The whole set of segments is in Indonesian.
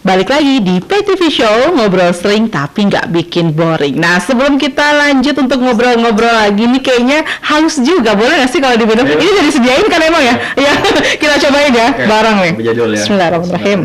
Balik lagi di PTV Show, ngobrol sering tapi nggak bikin boring. Nah, sebelum kita lanjut untuk ngobrol-ngobrol lagi nih, kayaknya haus juga. Boleh nggak sih kalau diminum? Ini udah disediain kan emang ya? Ya, kita cobain ya, bareng nih. Jadul ya. Bismillahirrahmanirrahim.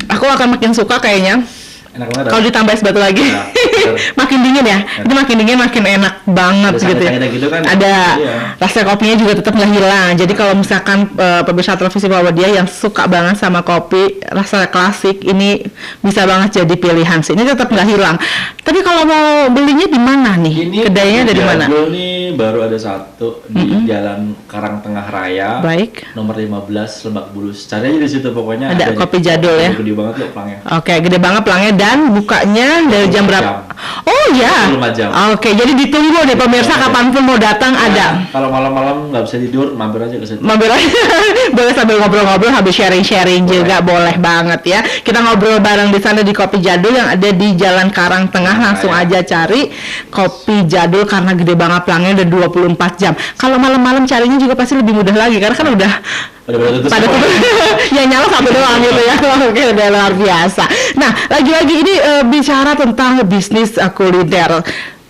Aku akan makin suka kayaknya. Enak banget. Kalau ditambah es batu lagi, ya, makin dingin ya. Itu makin dingin makin enak banget gitu ya. Gitu kan, ada iya. rasa kopinya juga tetap nggak hilang. Jadi kalau misalkan pemirsa televisi dia yang suka banget sama kopi rasa klasik, ini bisa banget jadi pilihan sih. Ini tetap nggak hilang. Tapi kalau mau belinya di mana nih? Ini kedainya dari mana? Ini baru ada satu di Jalan Karangtengah Raya. Baik. Nomor 15 Lebak Bulus. Cari aja di situ pokoknya. Ada kopi jadul ya. Gede banget loh pelangnya. Oke, gede banget pelangnya dan bukanya dari jam berapa? Oh ya. 24 jam. Oke, jadi ditunggu deh pemirsa kapanpun mau datang ada. Kalau malam-malam nggak bisa tidur, mampir aja ke situ. Mampir aja. Boleh sambil ngobrol-ngobrol, habis sharing-sharing juga boleh banget ya. Kita ngobrol bareng di sana di Kopi Jadul yang ada di Jalan Karangtengah. Langsung aja cari Kopi Jadul karena gede banget pelangnya dan 24 jam. Kalau malam-malam carinya juga pasti lebih mudah lagi karena kan udah pada yang nyala satu doang gitu ya. Oke, udah luar biasa. Nah, lagi-lagi ini bicara tentang bisnis kuliner,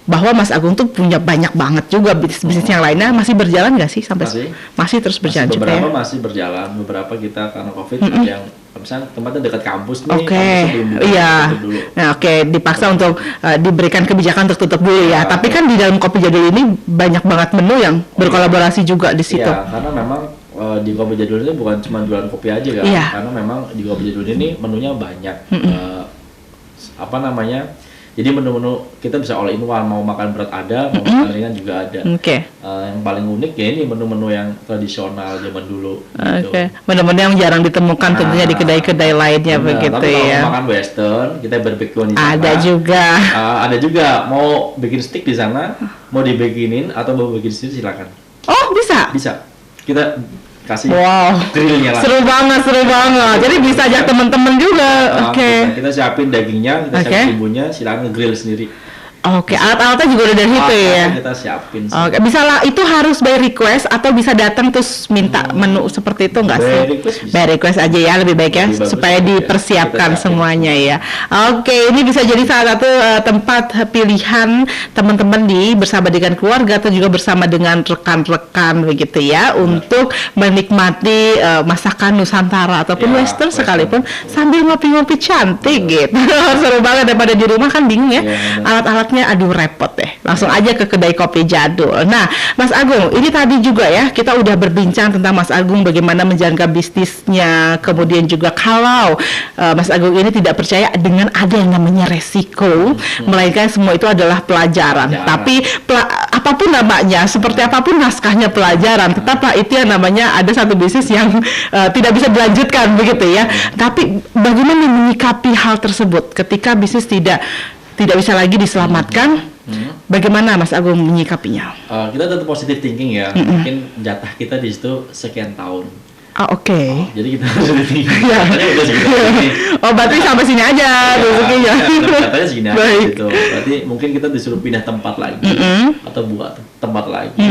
bahwa Mas Agung tuh punya banyak banget juga bisnis yang lainnya. Masih berjalan nggak sih sampai masih terus berjalan juga ya? Beberapa masih berjalan, beberapa kita karena COVID yang misalnya tempatnya dekat kampus nih. Oke, iya. Nah, dipaksa untuk diberikan kebijakan tertutup dulu ya. Tapi kan di dalam Kopi Jadul ini banyak banget menu yang berkolaborasi juga di situ. Iya, karena memang di Kopi Jadul ini bukan cuma jualan kopi aja kan, karena memang di Kopi Jadul ini menunya banyak. Jadi menu-menu kita bisa all in one, mau makan berat ada, mau makan ringan juga ada. Yang paling unik ya ini menu-menu yang tradisional zaman dulu. Menu-menu yang jarang ditemukan tentunya di kedai-kedai lainnya begitu tapi ya. Kalau makan western, kita barbecue di sana. Ada juga. Ada juga. Mau bikin steak di sana, mau dibikinin atau mau bikin sendiri silakan. Oh, bisa. Bisa. Kita kasih grillnya lah. Seru banget. Jadi bisa ajak teman-teman juga. Kita siapin dagingnya, kita siapin bumbunya, silakan nge-grill sendiri. Alat-alatnya juga udah dari situ ya. Kita siapin. Bisa lah, itu harus by request atau bisa datang terus minta menu seperti itu nggak sih? By request aja ya, lebih baik ya, supaya dipersiapkan semuanya ya. Ini bisa jadi salah satu tempat pilihan teman-teman bersama dengan keluarga atau juga bersama dengan rekan-rekan begitu ya, untuk menikmati masakan Nusantara ataupun western sekalipun sambil ngopi-ngopi cantik gitu. Seru banget daripada di rumah kan bingung ya. Alat-alatnya aduh repot deh. Langsung aja ke kedai Kopi Jadul. Nah, Mas Agung, ini tadi juga ya kita udah berbincang tentang Mas Agung bagaimana menjalankan bisnisnya. Kemudian juga kalau Mas Agung ini tidak percaya dengan ada yang namanya resiko, melainkan semua itu adalah pelajaran. Tapi apapun namanya, seperti apapun naskahnya pelajaran, tetaplah itu yang namanya ada satu bisnis yang tidak bisa dilanjutkan begitu ya. Tapi bagaimana menyikapi hal tersebut ketika bisnis tidak bisa lagi diselamatkan? Bagaimana Mas Agung menyikapinya? Kita tetap positive thinking ya. Mungkin jatah kita di situ sekian tahun. Jadi kita positive thinking. Berarti sampai sini aja rezekinya. Jatahnya segini aja gitu. Berarti mungkin kita disuruh pindah tempat lagi atau buat tempat lagi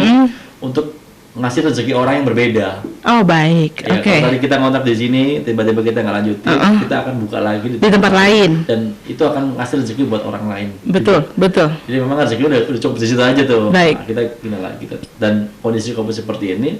untuk ngasih rezeki orang yang berbeda. Kalau tadi kita ngontrak di sini, tiba-tiba kita nggak lanjutin, kita akan buka lagi di tempat lain, dan itu akan ngasih rezeki buat orang lain. Betul. Jadi memang rezeki udah cukup di situ aja tuh. Baik. Nah, kita pindah lagi. Dan kondisi kopi seperti ini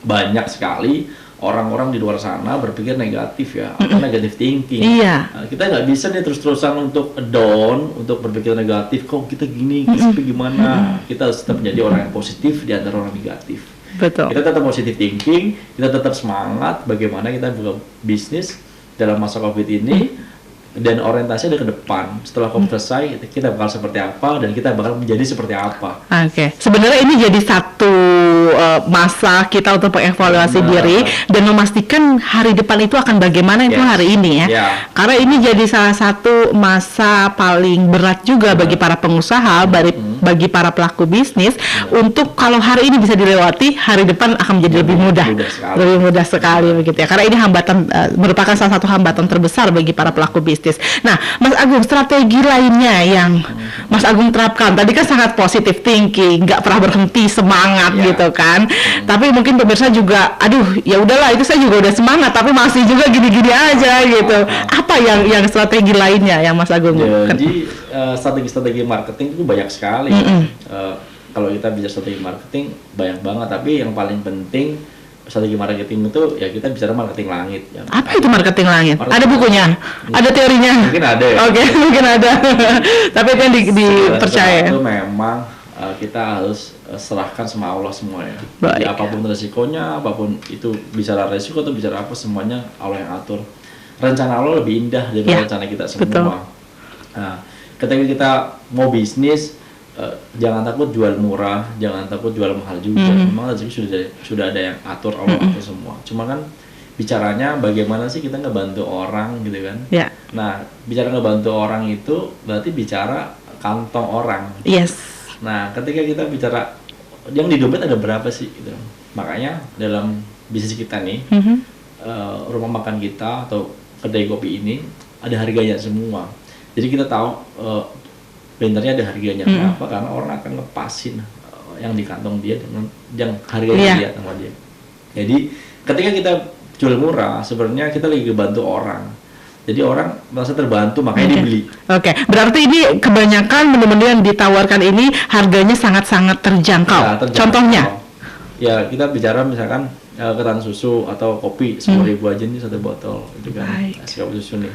banyak sekali orang-orang di luar sana berpikir negatif ya, atau negatif thinking. Nah, kita nggak bisa nih terus-terusan untuk down, untuk berpikir negatif. Kok kita gini, gimana? Kita harus tetap menjadi orang yang positif di antara orang negatif. Betul. Kita tetap positive thinking, kita tetap semangat bagaimana kita buka bisnis dalam masa COVID ini, dan orientasinya ke depan. Setelah COVID selesai, kita bakal seperti apa dan kita bakal menjadi seperti apa. Sebenarnya ini jadi satu masa kita untuk mengevaluasi diri dan memastikan hari depan itu akan bagaimana itu hari ini ya. Karena ini jadi salah satu masa paling berat juga bagi para pengusaha, bagi para pelaku bisnis untuk kalau hari ini bisa dilewati, hari depan akan menjadi lebih mudah sekali begitu ya. Karena ini hambatan merupakan salah satu hambatan terbesar bagi para pelaku bisnis. Nah, Mas Agung, strategi lainnya yang Mas Agung terapkan tadi kan sangat positive thinking, nggak pernah berhenti, semangat gitu kan. Tapi mungkin pemirsa juga, aduh ya udahlah itu saya juga udah semangat tapi masih juga gini-gini aja gitu. Apa yang strategi lainnya yang Mas Agung? Jadi strategi marketing itu banyak sekali. Kalau kita bicara strategi marketing banyak banget, tapi yang paling penting strategi marketing itu ya kita bicara marketing langit. Apa itu marketing langit? Ada bukunya? Ada teorinya? Mungkin ada ya. Oke, mungkin ada. Tapi itu yang dipercaya. Itu memang kita harus serahkan sama Allah semua ya. Jadi apapun resikonya, apapun itu bicara resiko atau bicara apa, semuanya Allah yang atur. Rencana Allah lebih indah daripada rencana kita semua. Betul. Nah, ketika kita mau bisnis, jangan takut jual murah, jangan takut jual mahal juga. Memang rezeki sudah ada yang atur, Allah atur semua. Cuma kan bicaranya bagaimana sih kita ngebantu orang gitu kan. Nah, bicara ngebantu orang itu berarti bicara kantong orang. Nah, ketika kita bicara yang di dompet ada berapa sih gitu. Makanya dalam bisnis kita nih, rumah makan kita atau kedai kopi ini ada harganya semua. Jadi kita tahu bendernya ada harganya. Kenapa? Karena orang akan lepasin yang di kantong dia dengan yang harganya dia sama dia. Jadi ketika kita jual murah, sebenarnya kita lagi bantu orang. Jadi orang merasa terbantu, makanya dibeli. Berarti ini kebanyakan menu-menu yang ditawarkan ini harganya sangat-sangat terjangkau. Contohnya? Ya kita bicara misalkan ketan susu atau kopi 10.000 aja nih satu botol, itu kan es kopi susu nih.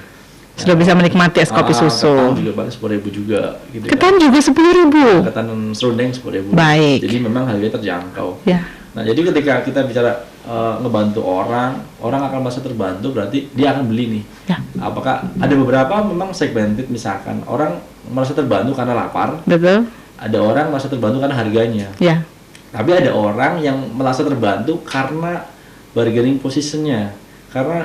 Sudah bisa menikmati es kopi susu. Ketan juga paling 10.000 juga. Gitu ketan juga 10.000. Ketan serundeng 10.000. Jadi memang harganya terjangkau. Nah jadi ketika kita bicara ngebantu orang akan merasa terbantu, berarti dia akan beli nih. Apakah ada beberapa memang segmented, misalkan orang merasa terbantu karena lapar. Betul. Ada orang merasa terbantu karena harganya. Tapi ada orang yang merasa terbantu karena bargaining positionnya. Karena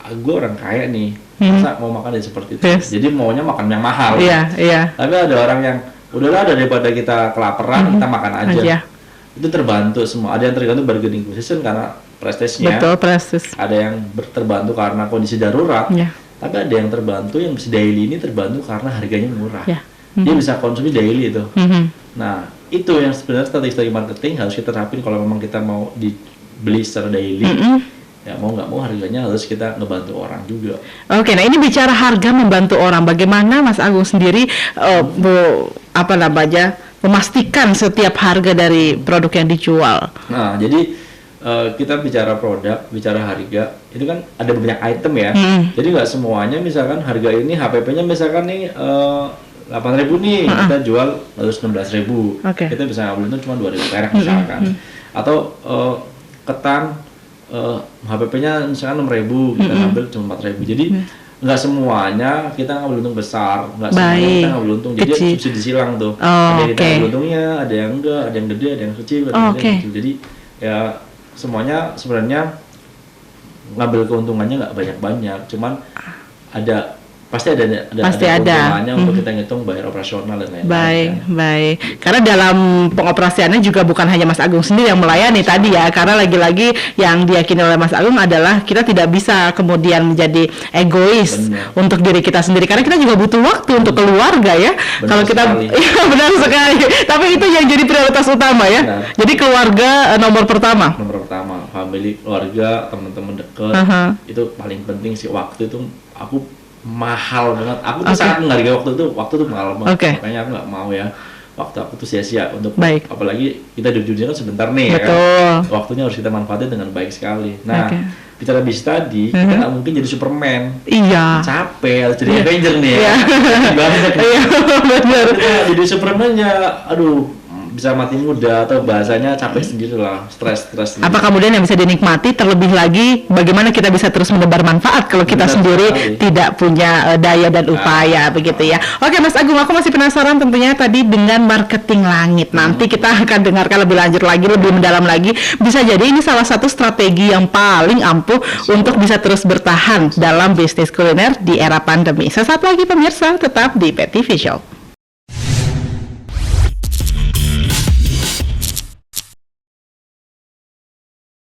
gue orang kaya nih, masa mau makan seperti itu. Jadi maunya makan yang mahal. Tapi ada orang yang udahlah daripada kita kelaparan, kita makan aja. Itu terbantu semua. Ada yang tergantung bargaining position karena prestisnya. Betul, prestis. Ada yang terbantu karena kondisi darurat. Tapi ada yang terbantu yang bisa daily ini terbantu karena harganya murah. Dia bisa konsumsi daily itu. Nah, itu yang sebenarnya strategi marketing harus kita terapin kalau memang kita mau dibeli secara daily. Ya mau nggak mau harganya harus kita ngebantu orang juga. Nah ini bicara harga membantu orang. Bagaimana Mas Agung sendiri memastikan setiap harga dari produk yang dijual? Nah, jadi kita bicara produk, bicara harga, itu kan ada banyak item ya. Jadi nggak semuanya, misalkan harga ini HPP-nya misalkan nih 8.000 nih, kita jual harus 16.000. Kita bisa ngambil itu cuma 2.000 perak misalkan. Atau ketan HPP-nya misalkan 6.000, kita ngambil cuma 4.000. Jadi nggak semuanya kita ngambil untung besar, nggak semuanya kita ngambil untung, jadi subsidi silang tuh. Ada yang kita ngambil untungnya, ada yang enggak, ada yang gede, ada yang kecil, ada yang kecil. Jadi ya semuanya sebenarnya ngambil keuntungannya nggak banyak-banyak, cuman pasti ada keuntungannya untuk kita ngitung bayar operasional dan lain-lain. Baik. Karena dalam pengoperasiannya juga bukan hanya Mas Agung sendiri yang melayani tadi ya, karena lagi-lagi yang diyakini oleh Mas Agung adalah kita tidak bisa kemudian menjadi egois untuk diri kita sendiri, karena kita juga butuh waktu untuk keluarga ya. Kalau kita benar sekali. Tapi itu yang jadi prioritas utama ya. Jadi keluarga nomor pertama. Family, keluarga, teman-teman dekat itu paling penting sih. Waktu itu aku mahal banget. Aku tuh sangat menghargai waktu tuh mahal banget. Makanya aku nggak mau ya waktu aku tuh sia-sia untuk apalagi kita jujur kan sebentar nih ya kan? Waktunya harus kita manfaatin dengan baik sekali. Nah bicara bisnis tadi, kita nggak mungkin jadi Superman. Capek, harus jadi Avenger nih ya. Benar. Jadi Superman-nya aduh bisa mati muda, atau bahasanya capek sendiri lah, stres. Apa kemudian yang bisa dinikmati, terlebih lagi bagaimana kita bisa terus menebar manfaat kalau kita sendiri tidak punya daya dan upaya begitu ya. Oke Mas Agung, aku masih penasaran tentunya tadi dengan marketing langit. Nanti kita akan dengarkan lebih lanjut lagi, lebih mendalam lagi. Bisa jadi ini salah satu strategi yang paling ampuh untuk bisa terus bertahan dalam bisnis kuliner di era pandemi. Sesaat lagi pemirsa, tetap di PET TV Show.